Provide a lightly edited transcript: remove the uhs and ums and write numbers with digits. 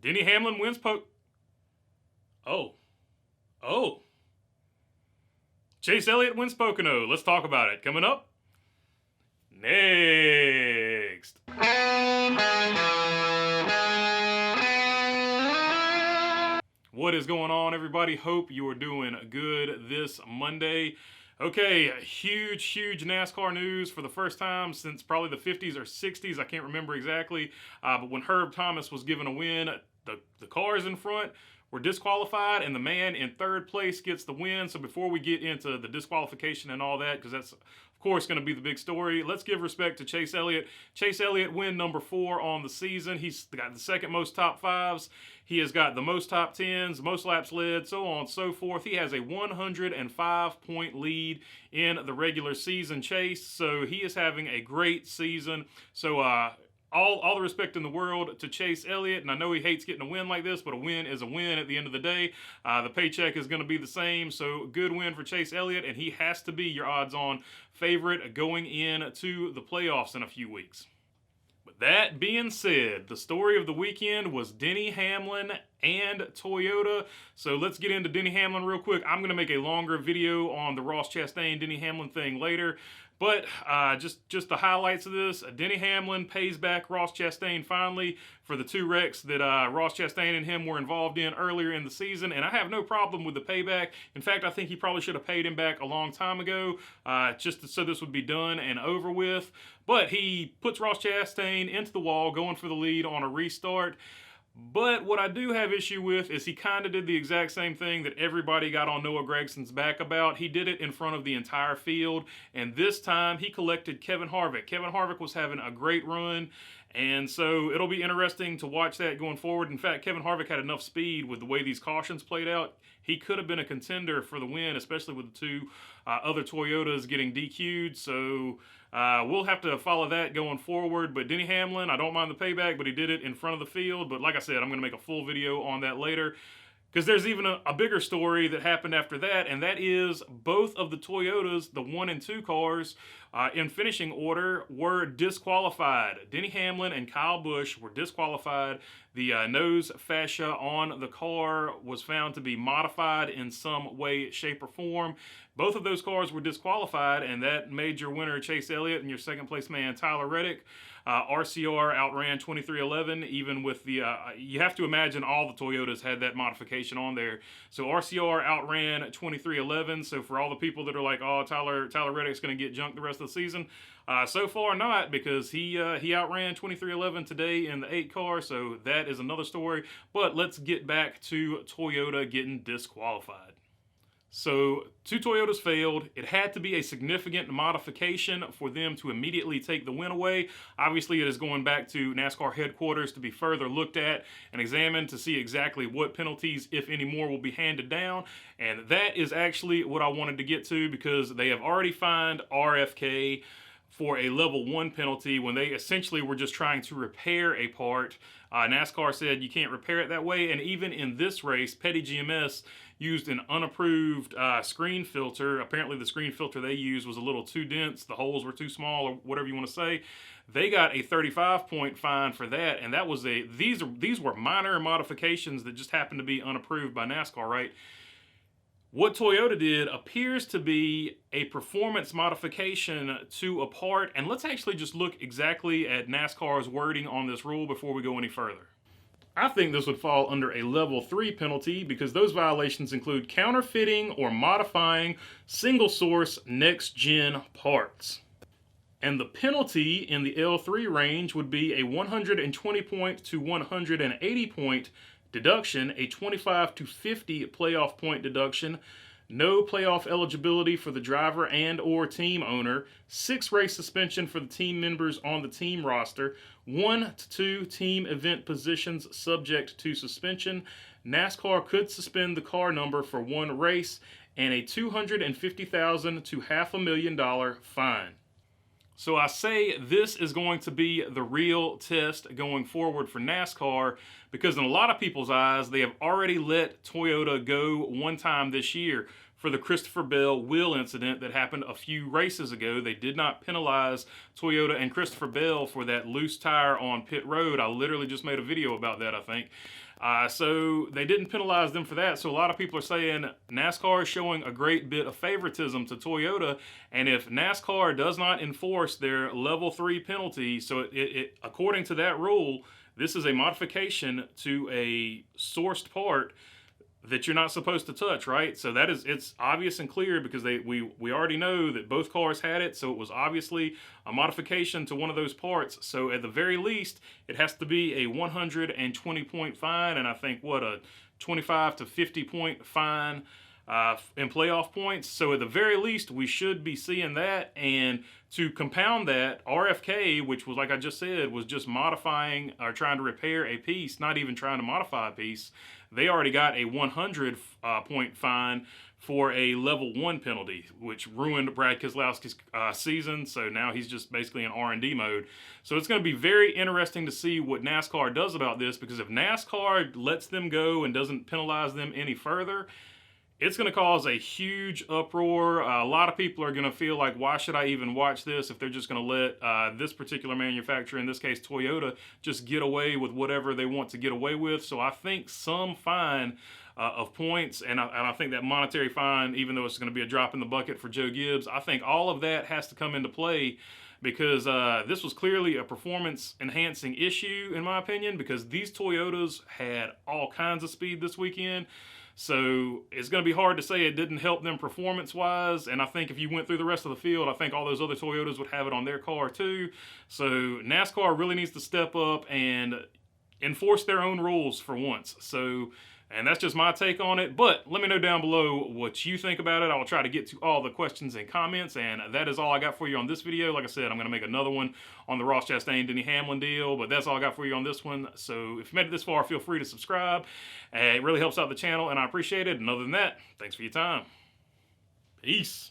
Denny Hamlin wins Oh. Chase Elliott wins Pocono. Let's talk about it. Coming up next. What is going on, everybody? Hope you are doing good this Monday. Okay, huge NASCAR news for the first time since probably the 50s or 60s. I can't remember exactly. But when Herb Thomas was given a win, the cars in front were disqualified, and the man in third place gets the win. So before we get into the disqualification and all that, because that's, of course, going to be the big story, let's give respect to Chase Elliott. Chase Elliott win number 4 on the season. He's got the second most top 5s. He has got the most top 10s, most laps led, so on and so forth. He has a 105-point lead in the regular season, Chase. So he is having a great season. So, all the respect in the world to Chase Elliott, and I know he hates getting a win like this, but a win is a win at the end of the day. The paycheck is going to be the same, so good win for Chase Elliott, and he has to be your odds-on favorite going into the playoffs in a few weeks. But that being said, the story of the weekend was Denny Hamlin and Toyota. So let's get into Denny Hamlin real quick. I'm going to make a longer video on the Ross Chastain Denny Hamlin thing later. But just the highlights of this, Denny Hamlin pays back Ross Chastain finally for the 2 wrecks that Ross Chastain and him were involved in earlier in the season. And I have no problem with the payback. In fact, I think he probably should have paid him back a long time ago, just so this would be done and over with. But he puts Ross Chastain into the wall, going for the lead on a restart. But what I do have issue with is he kind of did the exact same thing that everybody got on Noah Gregson's back about. He did it in front of the entire field, and this time he collected Kevin Harvick. Kevin Harvick was having a great run, and so it'll be interesting to watch that going forward. In fact, Kevin Harvick had enough speed with the way these cautions played out. He could have been a contender for the win, especially with the 2 other Toyotas getting DQ'd, so we'll have to follow that going forward. But Denny Hamlin, I don't mind the payback, but he did it in front of the field. But like I said, I'm going to make a full video on that later, because there's even a bigger story that happened after that, and that is both of the Toyotas, the 1 and 2 cars, in finishing order, were disqualified. Denny Hamlin and Kyle Busch were disqualified. The nose fascia on the car was found to be modified in some way, shape, or form. Both of those cars were disqualified, and that made your winner Chase Elliott and your second place man Tyler Reddick. RCR outran 2311, even with the, you have to imagine all the Toyotas had that modification on there. So RCR outran 2311, so for all the people that are like, oh, Tyler Reddick's going to get junked the rest of the season, so far not, because he outran 2311 today in the 8 car, so that is another story. But let's get back to Toyota getting disqualified. So 2 Toyotas failed. It had to be a significant modification for them to immediately take the win away. Obviously, it is going back to NASCAR headquarters to be further looked at and examined to see exactly what penalties, if any more, will be handed down. And that is actually what I wanted to get to, because they have already fined RFK for a level 1 penalty when they essentially were just trying to repair a part. NASCAR said you can't repair it that way, and even in this race, Petty GMS used an unapproved screen filter. Apparently the screen filter they used was a little too dense, the holes were too small, or whatever you want to say. They got a 35-point fine for that, and that was these were minor modifications that just happened to be unapproved by NASCAR, right? What Toyota did appears to be a performance modification to a part, and let's actually just look exactly at NASCAR's wording on this rule before we go any further. I think this would fall under a level 3 penalty, because those violations include counterfeiting or modifying single source next gen parts. And the penalty in the L3 range would be a 120 point to 180 point deduction, a 25 to 50 playoff point deduction, no playoff eligibility for the driver and or team owner, 6 race suspension for the team members on the team roster, 1 to 2 team event positions subject to suspension. NASCAR could suspend the car number for 1 race, and a $250,000 to $500,000 fine. So I say this is going to be the real test going forward for NASCAR, because in a lot of people's eyes, they have already let Toyota go one time this year. for the Christopher Bell wheel incident that happened a few races ago. They did not penalize Toyota and Christopher Bell for that loose tire on pit road. I literally just made a video about that, I think. So they didn't penalize them for that. So a lot of people are saying NASCAR is showing a great bit of favoritism to Toyota. And if NASCAR does not enforce their level 3 penalty, so according to that rule, this is a modification to a sourced part that you're not supposed to touch, right? So it's obvious and clear because we already know that both cars had it, so it was obviously a modification to one of those parts. So at the very least, it has to be a 120-point fine, and I think a 25 to 50-point fine in playoff points. So at the very least, we should be seeing that. And to compound that, RFK, which was, like I just said, was just modifying or trying to repair a piece, not even trying to modify a piece. They already got a 100-point fine for a level 1 penalty, which ruined Brad Keselowski's season. So now he's just basically in R&D mode. So it's going to be very interesting to see what NASCAR does about this, because if NASCAR lets them go and doesn't penalize them any further, it's going to cause a huge uproar. A lot of people are going to feel like, why should I even watch this if they're just going to let this particular manufacturer, in this case Toyota, just get away with whatever they want to get away with. So I think some fine of points, and I think that monetary fine, even though it's going to be a drop in the bucket for Joe Gibbs, I think all of that has to come into play, because this was clearly a performance-enhancing issue, in my opinion, because these Toyotas had all kinds of speed this weekend. So it's going to be hard to say it didn't help them performance-wise, and I think if you went through the rest of the field, I think all those other Toyotas would have it on their car too. So NASCAR really needs to step up and enforce their own rules for once. So, and that's just my take on it, but let me know down below what you think about it. I will try to get to all the questions and comments, and that is all I got for you on this video. Like I said, I'm going to make another one on the Busch Chastain Denny Hamlin deal, but that's all I got for you on this one. So if you made it this far, feel free to subscribe. It really helps out the channel, and I appreciate it. And other than that, thanks for your time. Peace.